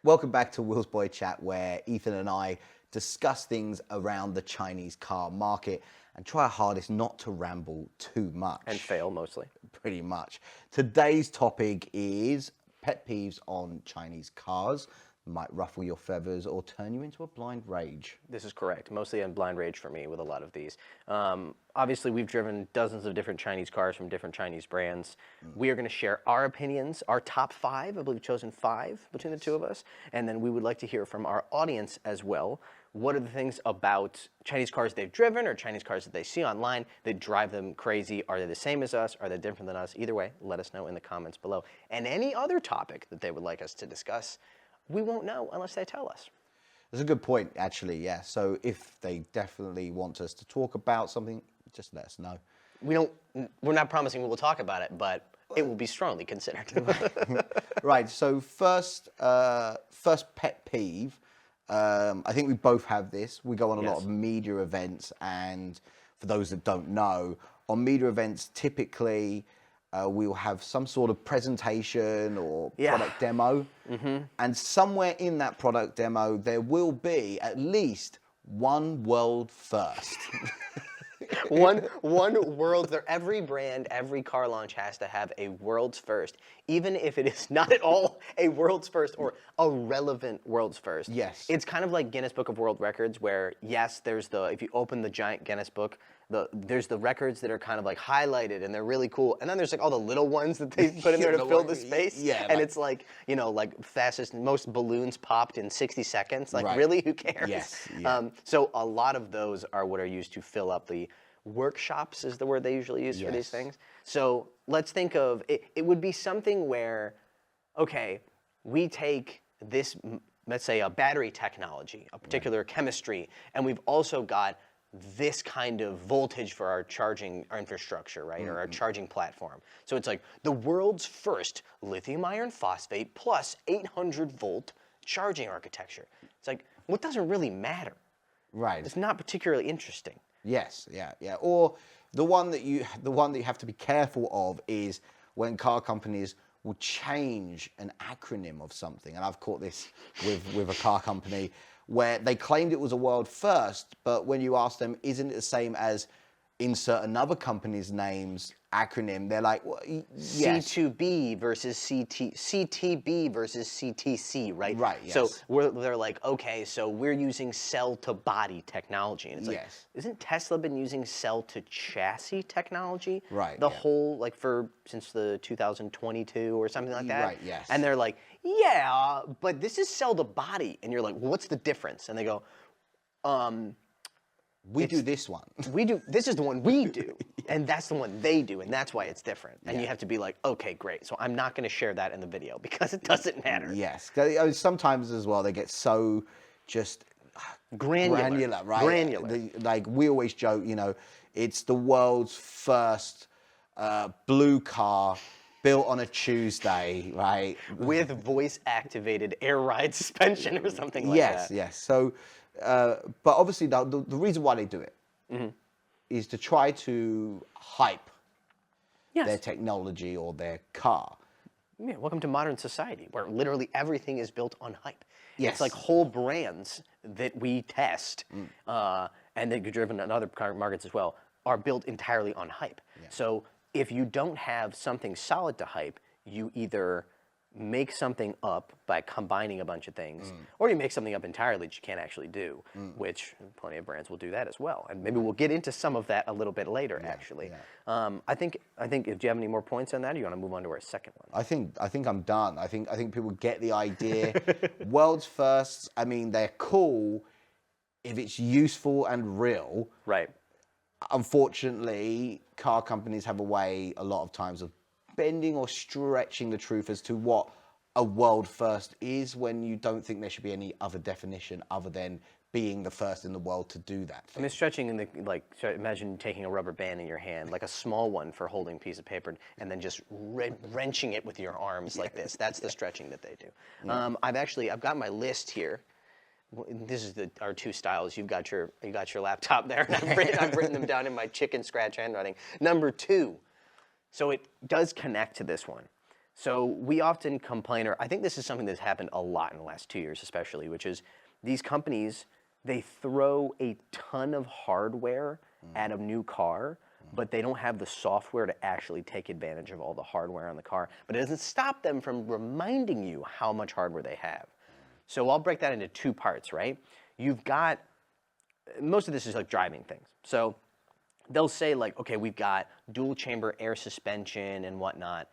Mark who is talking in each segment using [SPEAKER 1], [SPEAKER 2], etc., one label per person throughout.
[SPEAKER 1] Welcome back to Will's Boy Chat, where Ethan and I discuss things around the Chinese car market and try our hardest not to ramble too much.
[SPEAKER 2] And fail mostly.
[SPEAKER 1] Pretty much. Today's topic is pet peeves on Chinese cars. Might ruffle your feathers or turn you into a blind rage.
[SPEAKER 2] This is correct. Mostly a blind rage for me with a lot of these. Obviously, we've driven dozens of different Chinese cars from different Chinese brands. We are going to share our opinions, our top 5. I believe we've chosen 5 between the two of us. And then we would like to hear from our audience as well. What are the things about Chinese cars they've driven or Chinese cars that they see online that drive them crazy? Are they the same as us? Are they different than us? Either way, let us know in the comments below. And any other topic that they would like us to discuss, we won't know unless they tell us.
[SPEAKER 1] That's a good point, actually, yeah. So if they definitely want us to talk about something, just let us know.
[SPEAKER 2] We're not promising we will talk about it, but it will be strongly considered.
[SPEAKER 1] Right, so first pet peeve, I think we both have this. We go on a lot of media events, and for those that don't know, on media events, typically, we'll have some sort of presentation or product demo. And somewhere in that product demo, there will be at least one world first.
[SPEAKER 2] one world, every brand, every car launch has to have a world's first, even if it is not at all a world's first or a relevant world's first.
[SPEAKER 1] Yes.
[SPEAKER 2] It's kind of like Guinness Book of World Records, where yes, if you open the giant Guinness book, there's the records that are kind of like highlighted and they're really cool, and then there's like all the little ones that they put in there to fill the space.
[SPEAKER 1] Yeah,
[SPEAKER 2] and it's like, like fastest, most balloons popped in 60 seconds. Like,
[SPEAKER 1] right.
[SPEAKER 2] Really, who cares?
[SPEAKER 1] Yes. Yeah.
[SPEAKER 2] So a lot of those are what are used to fill up the workshops, is the word they usually use for these things. So let's think of it. It would be something where, okay, we take this, let's say a battery technology, a particular chemistry, and we've also got this kind of voltage for our charging, our infrastructure, right, or our charging platform. So it's like the world's first lithium iron phosphate plus 800 volt charging architecture. It's like, what doesn't really matter?
[SPEAKER 1] Right.
[SPEAKER 2] It's not particularly interesting.
[SPEAKER 1] Yes, yeah. Or the one that you have to be careful of is when car companies will change an acronym of something. And I've caught this with a car company where they claimed it was a world first, but when you ask them, isn't it the same as insert another company's name's acronym, they're like, well, yes.
[SPEAKER 2] C2B versus CTB versus CTC, right?
[SPEAKER 1] Right, yes.
[SPEAKER 2] So they're like, okay, so we're using cell-to-body technology. And it's like, isn't Tesla been using cell-to-chassis technology?
[SPEAKER 1] Right,
[SPEAKER 2] The whole, since the 2022 or something like that?
[SPEAKER 1] Right, yes.
[SPEAKER 2] And they're like, yeah, but this is cell-to-body. And you're like, well, what's the difference? And they go,
[SPEAKER 1] we do this one.
[SPEAKER 2] This is the one we do, and that's the one they do, and that's why it's different. And you have to be like, okay, great. So I'm not going to share that in the video because it doesn't matter.
[SPEAKER 1] Yes. Sometimes as well, they get so just granular, right?
[SPEAKER 2] Granular.
[SPEAKER 1] Like we always joke, it's the world's first blue car built on a Tuesday, right?
[SPEAKER 2] With voice-activated air ride suspension or something like that.
[SPEAKER 1] Yes. So, but obviously the reason why they do it is to try to hype their technology or their car.
[SPEAKER 2] Yeah, welcome to modern society, where literally everything is built on hype.
[SPEAKER 1] Yes.
[SPEAKER 2] It's like whole brands that we test, and that get driven in other car markets as well, are built entirely on hype. Yeah. So if you don't have something solid to hype, you either make something up by combining a bunch of things, or you make something up entirely that you can't actually do, which plenty of brands will do that as well. And maybe we'll get into some of that a little bit later, actually. Yeah. I think if you have any more points on that, or you want to move on to our second one?
[SPEAKER 1] I think I'm done. I think people get the idea. World's firsts, I mean, they're cool if it's useful and real.
[SPEAKER 2] Right.
[SPEAKER 1] Unfortunately, car companies have a way a lot of times of bending or stretching the truth as to what a world first is, when you don't think there should be any other definition other than being the first in the world to do that thing.
[SPEAKER 2] I mean, stretching in the, so imagine taking a rubber band in your hand, like a small one for holding a piece of paper, and then just wrenching it with your arms like this. That's the stretching that they do. Yeah. I've got my list here. This is our two styles. You got your laptop there, and I've written them down in my chicken scratch handwriting. Number 2. So it does connect to this one. So we often complain, or I think this is something that's happened a lot in the last 2 years especially, which is these companies, they throw a ton of hardware at a new car, but they don't have the software to actually take advantage of all the hardware on the car. But it doesn't stop them from reminding you how much hardware they have. So I'll break that into two parts, right? You've got, most of this is like driving things. So they'll say like, okay, we've got dual chamber air suspension and whatnot.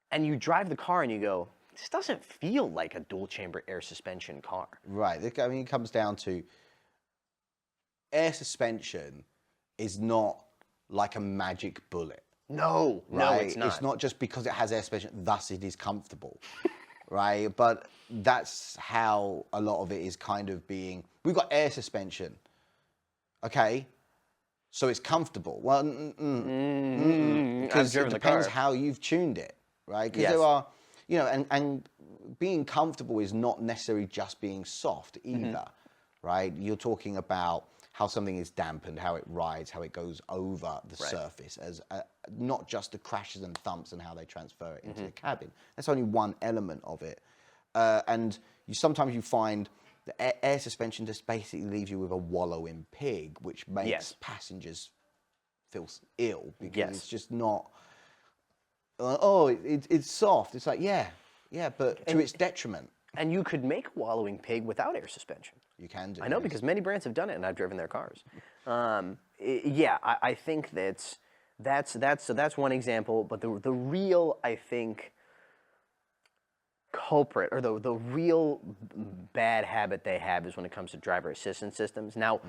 [SPEAKER 2] And you drive the car and you go, this doesn't feel like a dual chamber air suspension car.
[SPEAKER 1] Right. I mean, it comes down to air suspension is not like a magic bullet.
[SPEAKER 2] No, no,
[SPEAKER 1] Right?
[SPEAKER 2] it's not.
[SPEAKER 1] It's not just because it has air suspension, thus it is comfortable. Right? But that's how a lot of it is kind of being. We've got air suspension. Okay? So it's comfortable. Well, because it depends how you've tuned it, right? Because there are, you know, and being comfortable is not necessarily just being soft either, right? You're talking about how something is dampened, how it rides, how it goes over the surface, as not just the crashes and thumps and how they transfer it into the cabin. That's only one element of it. And sometimes you find the air suspension just basically leaves you with a wallowing pig, which makes passengers feel ill because it's just not. It's soft. It's like but to its detriment.
[SPEAKER 2] And you could make a wallowing pig without air suspension.
[SPEAKER 1] You can do.
[SPEAKER 2] I know because many brands have done it, and I've driven their cars. I think that's one example. But the real, I think, culprit, or the real bad habit they have is when it comes to driver assistance systems. Now,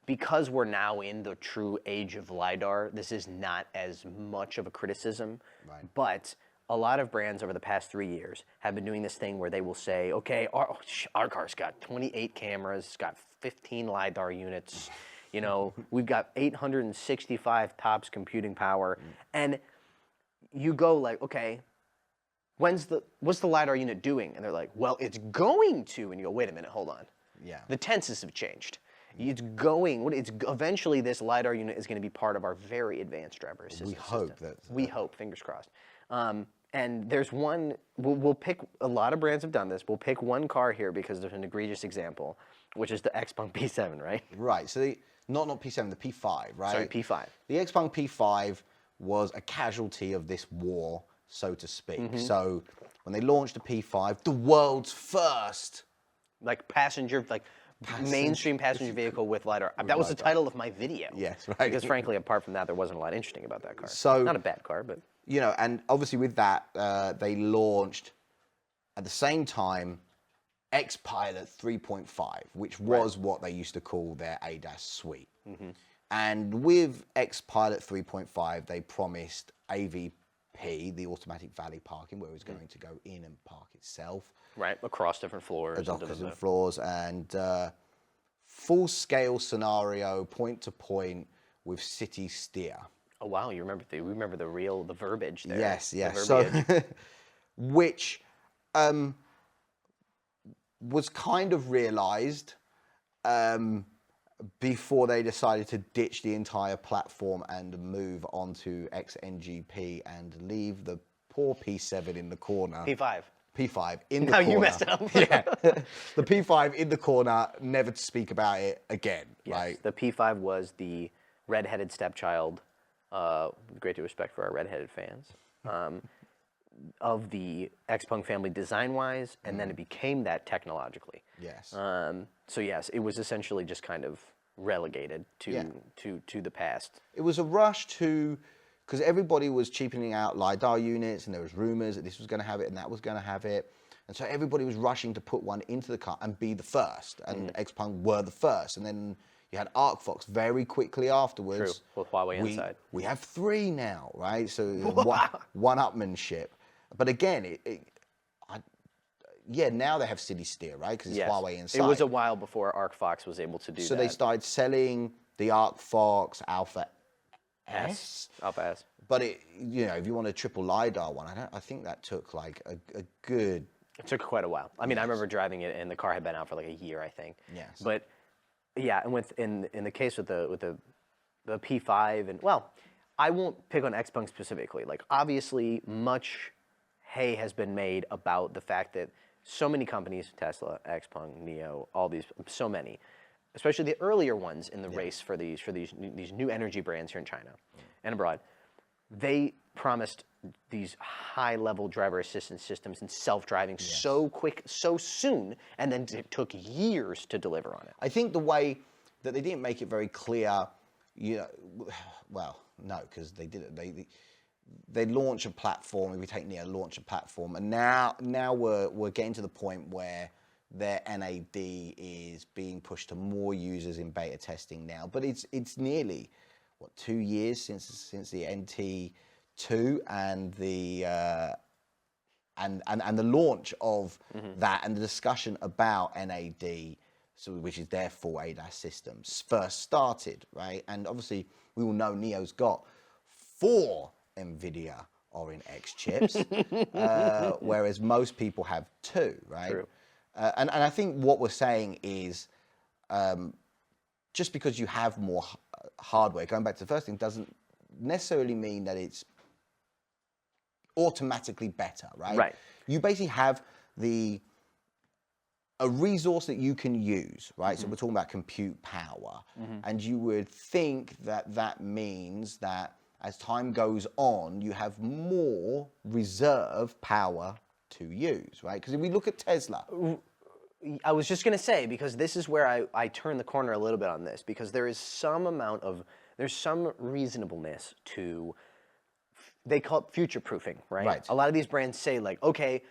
[SPEAKER 2] because we're now in the true age of LiDAR, this is not as much of a criticism.
[SPEAKER 1] Right.
[SPEAKER 2] But a lot of brands over the past 3 years have been doing this thing where they will say, okay, our car's got 28 cameras, it's got 15 LiDAR units, you know, we've got 865 TOPS computing power. And you go like, okay, what's the LiDAR unit doing? And they're like, well, it's going to. And you go, wait a minute, hold on.
[SPEAKER 1] Yeah.
[SPEAKER 2] The tenses have changed. It's going. Eventually, this LiDAR unit is going to be part of our very advanced driver assistance system.
[SPEAKER 1] hope that.
[SPEAKER 2] We hope, fingers crossed. And there's one, we'll pick, a lot of brands have done this. We'll pick one car here because there's an egregious example, which is the Xpeng P7, right?
[SPEAKER 1] Right. So not P7, the P5, right?
[SPEAKER 2] Sorry, P5.
[SPEAKER 1] The Xpeng P5 was a casualty of this war, so to speak. So when they launched the P5, the world's first,
[SPEAKER 2] Like mainstream passenger vehicle with LiDAR. That was the title of my video.
[SPEAKER 1] Yes, right.
[SPEAKER 2] Because frankly, apart from that, there wasn't a lot interesting about that car.
[SPEAKER 1] So,
[SPEAKER 2] not a bad car, but.
[SPEAKER 1] You know, and obviously with that, they launched at the same time XPilot 3.5, which was what they used to call their ADAS suite. And with XPilot 3.5, they promised AVP, the automatic valet parking, where it was going to go in and park itself.
[SPEAKER 2] Right, across different floors.
[SPEAKER 1] Different floors, and full-scale scenario, point-to-point, with city steer.
[SPEAKER 2] Oh wow, you remember the verbiage there.
[SPEAKER 1] Yes.
[SPEAKER 2] The
[SPEAKER 1] So, which was kind of realized before they decided to ditch the entire platform and move on to XNGP and leave the poor P7 in the corner. P5 in the corner.
[SPEAKER 2] Now you messed up.
[SPEAKER 1] The P5 in the corner, never to speak about it again.
[SPEAKER 2] Yes,
[SPEAKER 1] right?
[SPEAKER 2] the P5 was the redheaded stepchild, with great respect for our redheaded fans, of the Xpeng family design-wise, and then it became that technologically.
[SPEAKER 1] Yes.
[SPEAKER 2] So yes, it was essentially just kind of relegated to the past.
[SPEAKER 1] It was a rush to, because everybody was cheapening out LiDAR units, and there was rumors that this was going to have it and that was going to have it. And so everybody was rushing to put one into the car and be the first. And Xpeng were the first. And then you had ArcFox very quickly afterwards.
[SPEAKER 2] True, with Huawei inside.
[SPEAKER 1] We have 3 now, right? So one-upmanship. But again, now they have city steer, right? Because it's Huawei inside.
[SPEAKER 2] It was a while before ArcFox was able to do that.
[SPEAKER 1] So they started selling the ArcFox Alpha S.
[SPEAKER 2] Alpha S.
[SPEAKER 1] But if you want a triple LiDAR one, I think that took like a good.
[SPEAKER 2] It took quite a while. I mean, I remember driving it, and the car had been out for like a year, I think.
[SPEAKER 1] Yes.
[SPEAKER 2] But yeah, and in the case with the P5, and well, I won't pick on Xpeng specifically. Like obviously, much hay has been made about the fact that so many companies, Tesla, XPeng, NIO, all these, so many, especially the earlier ones in the race for these new energy brands here in China and abroad, they promised these high-level driver assistance systems and self-driving so quick, so soon, and then it took years to deliver on it.
[SPEAKER 1] I think the way that they didn't make it very clear, well, no, because they didn't. They launch a platform. If we take NIO, launch a platform, and now we're getting to the point where their NAD is being pushed to more users in beta testing now. But it's nearly 2 years since the NT2 and the and the launch of that and the discussion about NAD, which is their full ADAS systems, first started, right? And obviously we all know NIO's got 4 NVIDIA Orin X chips, whereas most people have 2, right?
[SPEAKER 2] True.
[SPEAKER 1] And I think what we're saying is just because you have more hardware, going back to the first thing, doesn't necessarily mean that it's automatically better, right?
[SPEAKER 2] Right.
[SPEAKER 1] You basically have a resource that you can use, right? So we're talking about compute power, and you would think that means that as time goes on, you have more reserve power to use, right? Because if we look at Tesla,
[SPEAKER 2] I was just going to say, because this is where I turn the corner a little bit on this, because there's some reasonableness to, they call it future-proofing, right? A lot of these brands say, like, okay,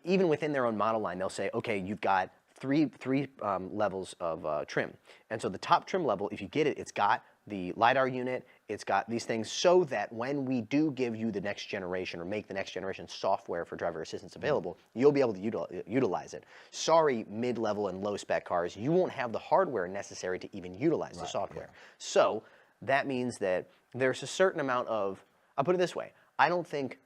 [SPEAKER 2] even within their own model line, they'll say, okay, you've got three levels of trim. And so the top trim level, if you get it, it's got the LiDAR unit, it's got these things, so that when we do give you the next generation or make the next generation software for driver assistance available, you'll be able to utilize it. Sorry, mid-level and low-spec cars, you won't have the hardware necessary to even utilize the software. So that means that there's a certain amount of, I'll put it this way, I don't think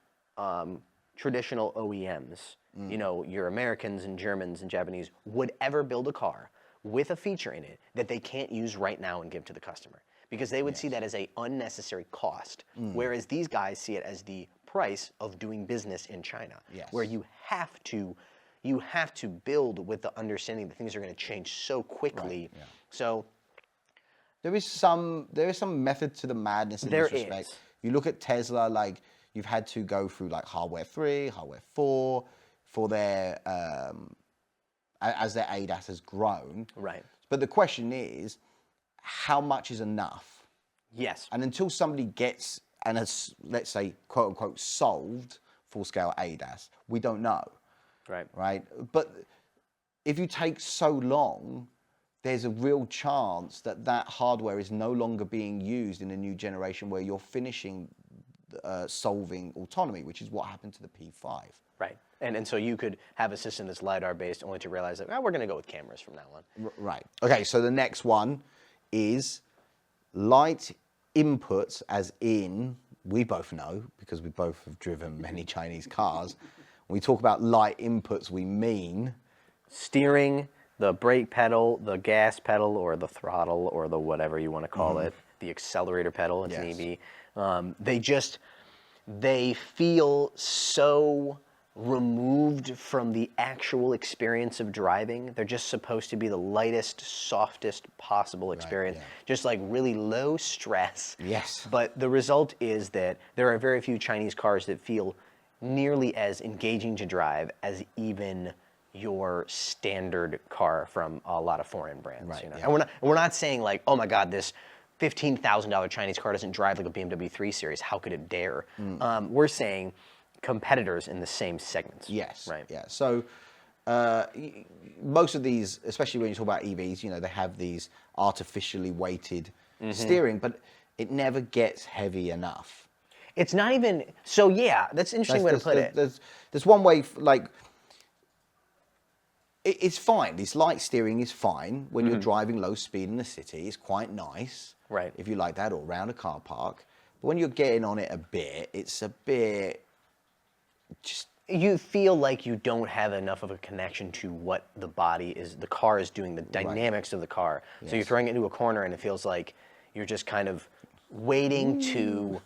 [SPEAKER 2] traditional OEMs, you know, your Americans and Germans and Japanese, would ever build a car with a feature in it that they can't use right now and give to the customer, because they would see that as an unnecessary cost, whereas these guys see it as the price of doing business in China, where you have to build with the understanding that things are going to change so quickly. So
[SPEAKER 1] there is some method to the madness in this respect. You look at Tesla, like, you've had to go through like hardware 3, hardware 4 for their as their ADAS has grown.
[SPEAKER 2] Right.
[SPEAKER 1] But the question is, how much is enough?
[SPEAKER 2] Yes.
[SPEAKER 1] And until somebody gets and has, let's say, quote unquote, solved full scale ADAS, we don't know.
[SPEAKER 2] Right.
[SPEAKER 1] Right. But if you take so long, there's a real chance that that hardware is no longer being used in a new generation where you're finishing solving autonomy, which is what happened to the P5.
[SPEAKER 2] Right. And so you could have a system that's LiDAR based only to realize that, we're going to go with cameras from now on.
[SPEAKER 1] Right. Okay, so the next one is light inputs, as in, we both know, because we both have driven many Chinese cars, when we talk about light inputs, we mean
[SPEAKER 2] steering, the brake pedal, the gas pedal, or the throttle, or the whatever you want to call it, the accelerator pedal, it's an EV. They feel so removed from the actual experience of driving. They're just supposed to be the lightest, softest possible experience, just like really low stress.
[SPEAKER 1] Yes.
[SPEAKER 2] But the result is that there are very few Chinese cars that feel nearly as engaging to drive as even your standard car from a lot of foreign brands.
[SPEAKER 1] Right,
[SPEAKER 2] you know? And we're not saying like, oh my God, this $15,000 Chinese car doesn't drive like a BMW 3 Series. How could it dare? We're saying competitors in the same segments.
[SPEAKER 1] Yes.
[SPEAKER 2] Right.
[SPEAKER 1] Yeah. So most of these, especially when you talk about EVs, you know, they have these artificially weighted steering, but it never gets heavy enough.
[SPEAKER 2] It's not even, so yeah, that's an interesting way to put it.
[SPEAKER 1] There's one way, like, it's fine. This light steering is fine when you're driving low speed in the city. It's quite nice.
[SPEAKER 2] Right.
[SPEAKER 1] If you like that, or around a car park. But when you're getting on it a bit, it's a bit just...
[SPEAKER 2] You feel like you don't have enough of a connection to what the car is doing, the dynamics of the car. Yes. So you're throwing it into a corner and it feels like you're just kind of waiting to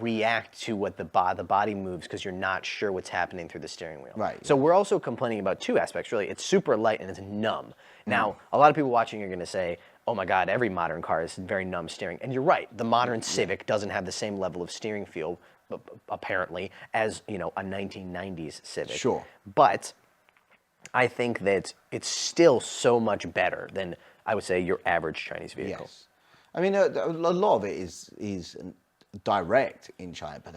[SPEAKER 2] react to what the body moves because you're not sure what's happening through the steering wheel.
[SPEAKER 1] Right,
[SPEAKER 2] So we're also complaining about two aspects, really. It's super light and it's numb. Now, a lot of people watching are going to say, oh my God, every modern car is very numb steering. And you're right, the modern Civic doesn't have the same level of steering feel, apparently, as, you know, a 1990s Civic.
[SPEAKER 1] Sure.
[SPEAKER 2] But I think that it's still so much better than, I would say, your average Chinese vehicle.
[SPEAKER 1] Yes. I mean, a lot of it is direct in China, but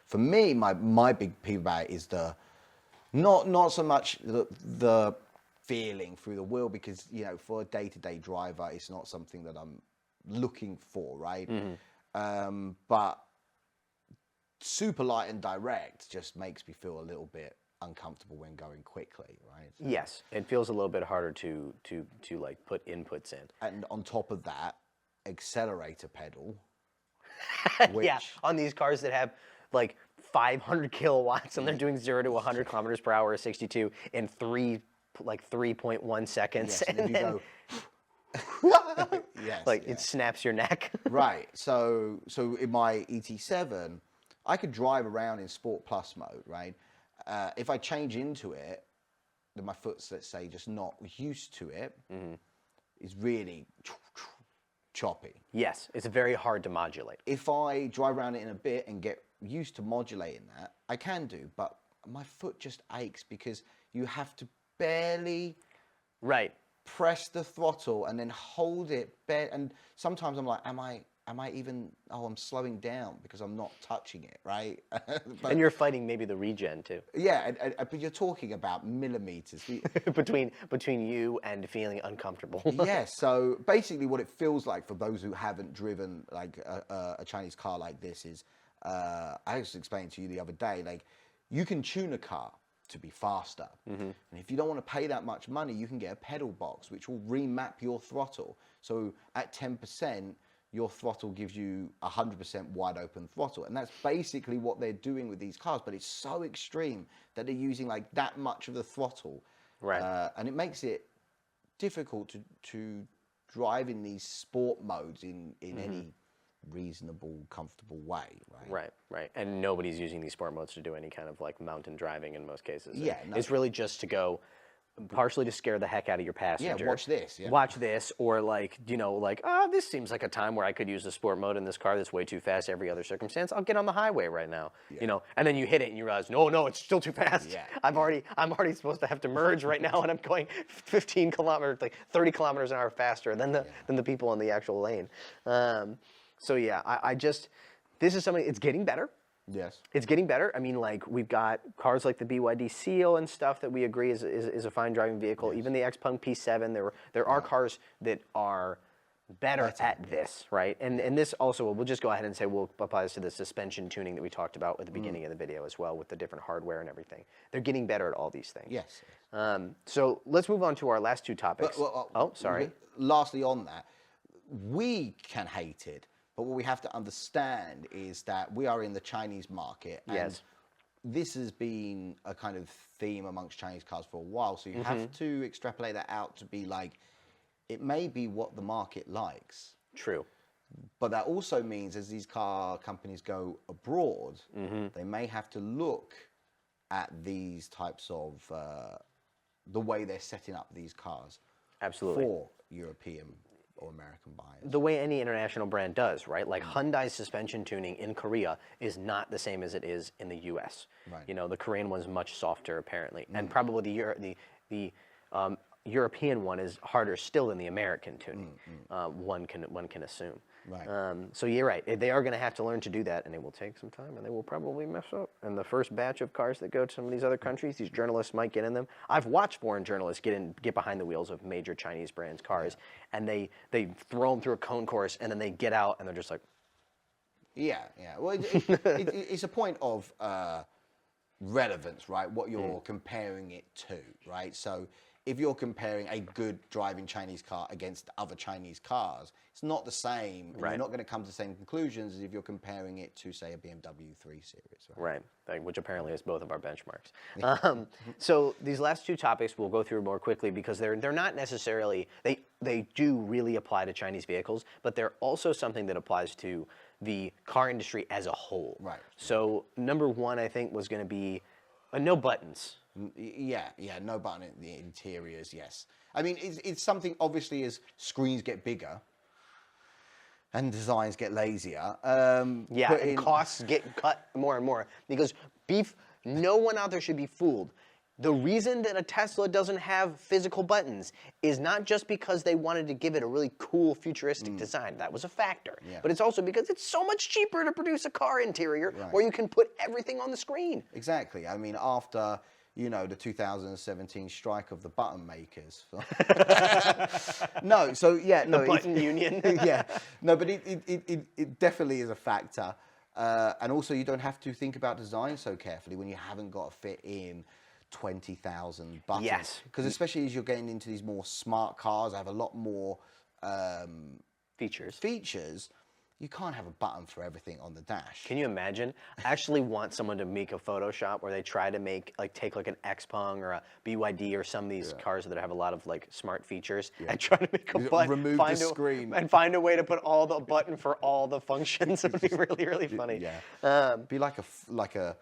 [SPEAKER 1] for me, my big peeve about it is not so much the feeling through the wheel, because, you know, for a day-to-day driver, it's not something that I'm looking for, right? But super light and direct just makes me feel a little bit uncomfortable when going quickly, right? So,
[SPEAKER 2] yes, it feels a little bit harder to like put inputs in.
[SPEAKER 1] and on top of that, accelerator pedal.
[SPEAKER 2] Yeah, on these cars that have like 500 kilowatts and they're doing 0 to 100 kilometers per hour, 62 in 3.1 seconds,
[SPEAKER 1] Yes, and
[SPEAKER 2] and then
[SPEAKER 1] yes,
[SPEAKER 2] like it snaps your neck.
[SPEAKER 1] right. So in my ET7, I could drive around in Sport Plus mode, right? If I change into it, then my foot's, let's say, just not used to it, is really choppy.
[SPEAKER 2] Yes, it's very hard to modulate.
[SPEAKER 1] If I drive around it in a bit and get used to modulating that, I can do, but my foot just aches because you have to barely
[SPEAKER 2] Right.
[SPEAKER 1] press the throttle and then hold it and sometimes I'm like, am I even, I'm slowing down because I'm not touching it, right? But,
[SPEAKER 2] And you're fighting maybe the regen too.
[SPEAKER 1] yeah, but you're talking about millimeters.
[SPEAKER 2] between you and feeling uncomfortable.
[SPEAKER 1] Yeah, so basically what it feels like for those who haven't driven like a Chinese car like this is, I was explaining to you the other day, like you can tune a car to be faster. And if you don't want to pay that much money, you can get a pedal box which will remap your throttle. So at 10%, your throttle gives you 100% wide open throttle. And that's basically what they're doing with these cars, but it's so extreme that they're using like that much of the throttle.
[SPEAKER 2] Right.
[SPEAKER 1] And it makes it difficult to drive in these sport modes in any reasonable, comfortable way, right?
[SPEAKER 2] Right. And nobody's using these sport modes to do any kind of like mountain driving in most cases.
[SPEAKER 1] Yeah, no.
[SPEAKER 2] It's really just to go partially to scare the heck out of your passenger.
[SPEAKER 1] Yeah, watch this. Yeah.
[SPEAKER 2] Watch this, or like, you know, like, this seems like a time where I could use the sport mode in this car that's way too fast every other circumstance. I'll get on the highway right now, you know, and then you hit it and you realize, no, it's still too fast.
[SPEAKER 1] Yeah.
[SPEAKER 2] I'm already supposed to have to merge right now, and I'm going 15 kilometers, like 30 kilometers an hour faster than the people in the actual lane. So yeah, I just, this is something, it's getting better.
[SPEAKER 1] Yes.
[SPEAKER 2] It's getting better. I mean, like, we've got cars like the BYD Seal and stuff that we agree is a fine driving vehicle. Yes. Even the Xpeng P7, there are cars that are better at this, right? And this also, we'll just go ahead and say we'll apply this to the suspension tuning that we talked about at the beginning of the video as well, with the different hardware and everything. They're getting better at all these things.
[SPEAKER 1] Yes.
[SPEAKER 2] So let's move on to our last two topics. Sorry.
[SPEAKER 1] Lastly on that, we can hate it. But what we have to understand is that we are in the Chinese market, and this has been a kind of theme amongst Chinese cars for a while. So you have to extrapolate that out to be like, it may be what the market likes.
[SPEAKER 2] True.
[SPEAKER 1] But that also means as these car companies go abroad, they may have to look at these types of, the way they're setting up these cars.
[SPEAKER 2] Absolutely.
[SPEAKER 1] For European or American buyers.
[SPEAKER 2] The way any international brand does, right? Like Hyundai's suspension tuning in Korea is not the same as it is in the U.S.
[SPEAKER 1] Right.
[SPEAKER 2] You know, the Korean one's much softer apparently, and probably the European one is harder still than the American tuning. One can assume.
[SPEAKER 1] Right.
[SPEAKER 2] So you're right. They are going to have to learn to do that, and it will take some time, and they will probably mess up. And the first batch of cars that go to some of these other countries, these journalists might get in them. I've watched foreign journalists get behind the wheels of major Chinese brands cars, and they throw them through a cone course, and then they get out, and they're just like,
[SPEAKER 1] yeah. Well, it's a point of relevance, right? What you're comparing it to, right? So if you're comparing a good driving Chinese car against other Chinese cars, it's not the same. And
[SPEAKER 2] Right.
[SPEAKER 1] you're not going to come to the same conclusions as if you're comparing it to, say, a BMW 3 Series.
[SPEAKER 2] Right, which apparently is both of our benchmarks. So these last two topics we'll go through more quickly because they're not necessarily, they do really apply to Chinese vehicles, but they're also something that applies to the car industry as a whole.
[SPEAKER 1] Right.
[SPEAKER 2] So number one, I think, was going to be no buttons.
[SPEAKER 1] Yeah, no button in the interiors, yes. I mean, it's something, obviously, as screens get bigger and designs get lazier.
[SPEAKER 2] Yeah, and costs get cut more and more because no one out there should be fooled. The reason that a Tesla doesn't have physical buttons is not just because they wanted to give it a really cool futuristic design. That was a factor.
[SPEAKER 1] Yeah.
[SPEAKER 2] But it's also because it's so much cheaper to produce a car interior where you can put everything on the screen.
[SPEAKER 1] Exactly. I mean, after, the 2017 strike of the button makers. No, so yeah.
[SPEAKER 2] The button union.
[SPEAKER 1] Yeah. No, but it definitely is a factor. And also, you don't have to think about design so carefully when you haven't got to fit in 20,000 buttons.
[SPEAKER 2] Yes.
[SPEAKER 1] Because especially as you're getting into these more smart cars, have a lot more features. You can't have a button for everything on the dash.
[SPEAKER 2] Can you imagine? I actually want someone to make a Photoshop where they try to take an Xpeng or a BYD or some of these cars that have a lot of smart features and try to make a button.
[SPEAKER 1] Remove the screen.
[SPEAKER 2] And find a way to put all the button for all the functions. It would be really, really funny.
[SPEAKER 1] Yeah. Be like a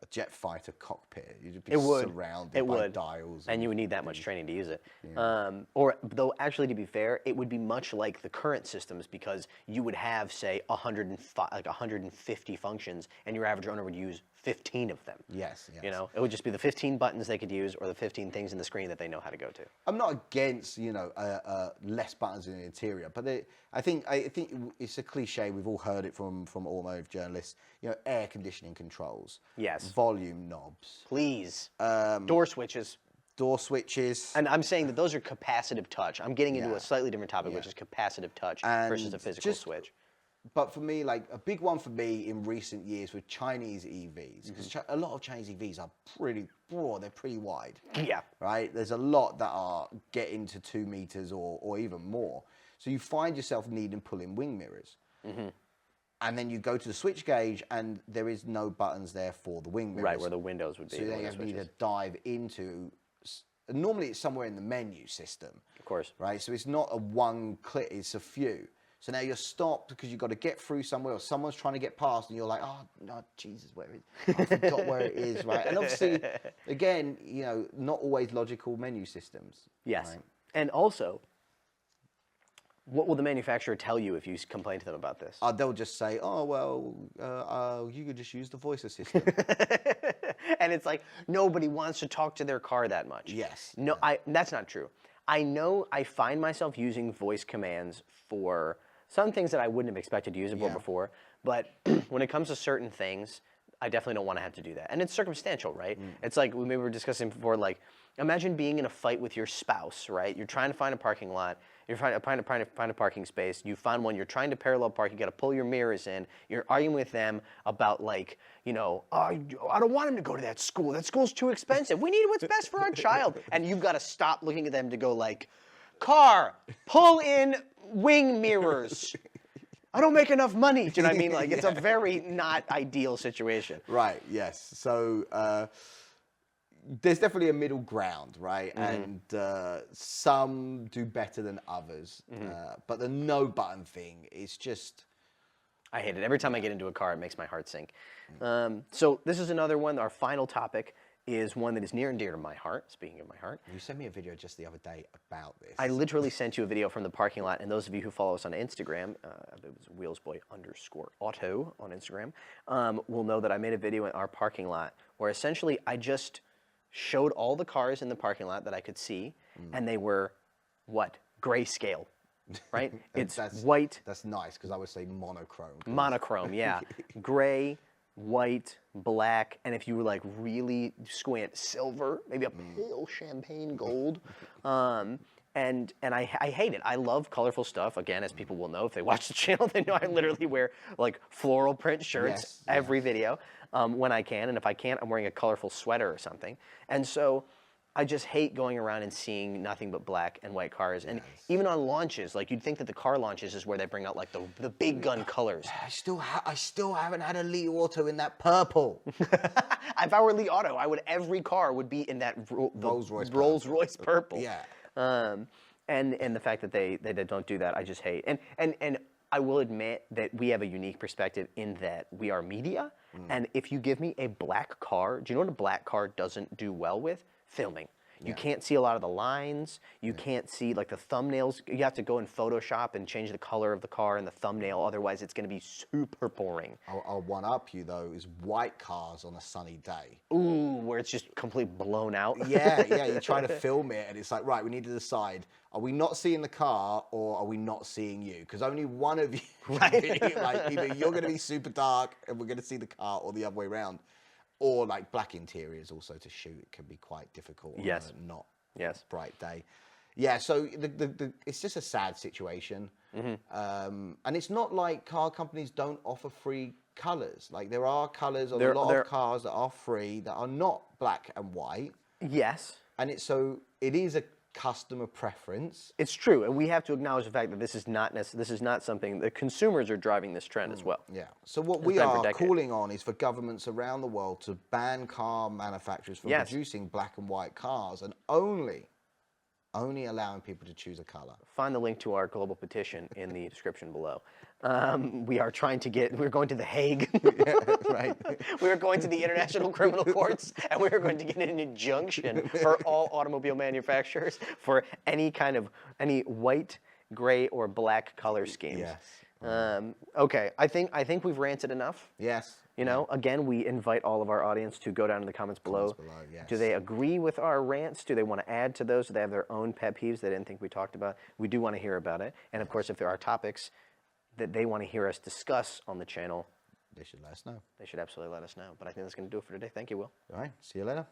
[SPEAKER 1] jet fighter cockpit. You'd be surrounded by dials.
[SPEAKER 2] And you would need that much training to use it. Yeah. Or though, actually, to be fair, it would be much like the current systems because you would have, say, 150 functions, and your average owner would use 15 of them.
[SPEAKER 1] Yes.
[SPEAKER 2] It would just be the 15 buttons they could use or the 15 things in the screen that they know how to go to.
[SPEAKER 1] I'm not against, less buttons in the interior, but I think it's a cliche. We've all heard it from automotive journalists. Air conditioning controls.
[SPEAKER 2] Yes.
[SPEAKER 1] Volume knobs.
[SPEAKER 2] Please. Door switches.
[SPEAKER 1] And
[SPEAKER 2] I'm saying that those are capacitive touch. I'm getting into a slightly different topic, which is capacitive touch versus a physical switch.
[SPEAKER 1] But for me, a big one for me in recent years with Chinese EVs, because a lot of Chinese EVs are pretty broad, they're pretty wide.
[SPEAKER 2] Yeah.
[SPEAKER 1] Right? There's a lot that are getting to 2 meters or even more. So you find yourself needing pull-in wing mirrors. Mm-hmm. And then you go to the switch gauge and there is no buttons there for the wing mirrors.
[SPEAKER 2] Right, where the windows would be.
[SPEAKER 1] So then you need to dive into, normally it's somewhere in the menu system.
[SPEAKER 2] Of course.
[SPEAKER 1] Right? So it's not a one click, it's a few. So now you're stopped because you've got to get through somewhere or someone's trying to get past and you're like, oh, no, Jesus, where is it? I forgot where it is, right? And obviously, again, not always logical menu systems.
[SPEAKER 2] Yes.
[SPEAKER 1] Right?
[SPEAKER 2] And also, what will the manufacturer tell you if you complain to them about this?
[SPEAKER 1] They'll just say, oh, well, you could just use the voice assistant.
[SPEAKER 2] And it's like, nobody wants to talk to their car that much.
[SPEAKER 1] Yes.
[SPEAKER 2] No, that's not true. I know I find myself using voice commands for some things that I wouldn't have expected to use it for before, but when it comes to certain things, I definitely don't want to have to do that. And it's circumstantial, right? It's like we were discussing before, imagine being in a fight with your spouse, right? You're trying to find a parking lot. You're trying to find a parking space. You find one. You're trying to parallel park. You got to pull your mirrors in. You're arguing with them about oh, I don't want him to go to that school. That school's too expensive. We need what's best for our child. And you've got to stop looking at them to go car, pull in wing mirrors. I don't make enough money. Do you know what I mean? It's a very not ideal situation.
[SPEAKER 1] Right. Yes. So. There's definitely a middle ground, right? And some do better than others. But the no button thing is just...
[SPEAKER 2] I hate it. Every time I get into a car, it makes my heart sink. So this is another one. Our final topic is one that is near and dear to my heart, speaking of my heart.
[SPEAKER 1] You sent me a video just the other day about this.
[SPEAKER 2] I literally sent you a video from the parking lot, and those of you who follow us on Instagram, it was wheelsboy_auto on Instagram, will know that I made a video in our parking lot where essentially I just showed all the cars in the parking lot that I could see, and they were, grayscale, right? It's white.
[SPEAKER 1] That's nice, because I would say monochrome.
[SPEAKER 2] Monochrome, yeah. Gray, white, black, and if you were really squint, silver, maybe a pale champagne gold. And I hate it. I love colorful stuff. Again, as people will know if they watch the channel, they know I literally wear floral print shirts every video when I can. And if I can't, I'm wearing a colorful sweater or something. And so I just hate going around and seeing nothing but black and white cars. And even on launches, like you'd think that the car launches is where they bring out like the big gun colors.
[SPEAKER 1] I still haven't had a Li Auto in that purple.
[SPEAKER 2] If I were Li Auto, every car would be in that Rolls-Royce purple.
[SPEAKER 1] Yeah.
[SPEAKER 2] And the fact that they don't do that, I just hate. And I will admit that we have a unique perspective in that we are media. And if you give me a black car, do you know what a black car doesn't do well with? Filming. You can't see a lot of the lines. You can't see like the thumbnails. You have to go in Photoshop and change the color of the car in the thumbnail. Otherwise, it's going to be super boring.
[SPEAKER 1] I'll one up you though. Is white cars on a sunny day.
[SPEAKER 2] Ooh, where it's just completely blown out.
[SPEAKER 1] Yeah. You're trying to film it, and it's like, right, we need to decide: are we not seeing the car, or are we not seeing you? Because only one of you, right? Like either you're going to be super dark, and we're going to see the car, or the other way around. Or like black interiors also to shoot, it can be quite difficult on a not bright day. Yeah, so it's just a sad situation. And it's not like car companies don't offer free colours. Like there are colours on a lot of cars that are free that are not black and white.
[SPEAKER 2] Yes.
[SPEAKER 1] And it is a customer preference.
[SPEAKER 2] It's true, and we have to acknowledge the fact that this is not something the consumers are driving this trend as well.
[SPEAKER 1] Yeah. So what we are calling on is for governments around the world to ban car manufacturers from producing black and white cars, and only allowing people to choose a color.
[SPEAKER 2] Find the link to our global petition in the description below. We're going to The Hague.
[SPEAKER 1] Right.
[SPEAKER 2] We're going to the International Criminal Courts, and we're going to get an injunction for all automobile manufacturers for any white, gray, or black color schemes.
[SPEAKER 1] Yes.
[SPEAKER 2] Okay, I think we've ranted enough.
[SPEAKER 1] Yes.
[SPEAKER 2] You know, again, we invite all of our audience to go down in the comments below.
[SPEAKER 1] Yes.
[SPEAKER 2] Do they agree with our rants? Do they want to add to those? Do they have their own pet peeves they didn't think we talked about? We do want to hear about it. And of course, if there are topics that they want to hear us discuss on the channel,
[SPEAKER 1] they should let us know.
[SPEAKER 2] They should absolutely let us know. But I think that's going to do it for today. Thank you, Will.
[SPEAKER 1] All right. See you later.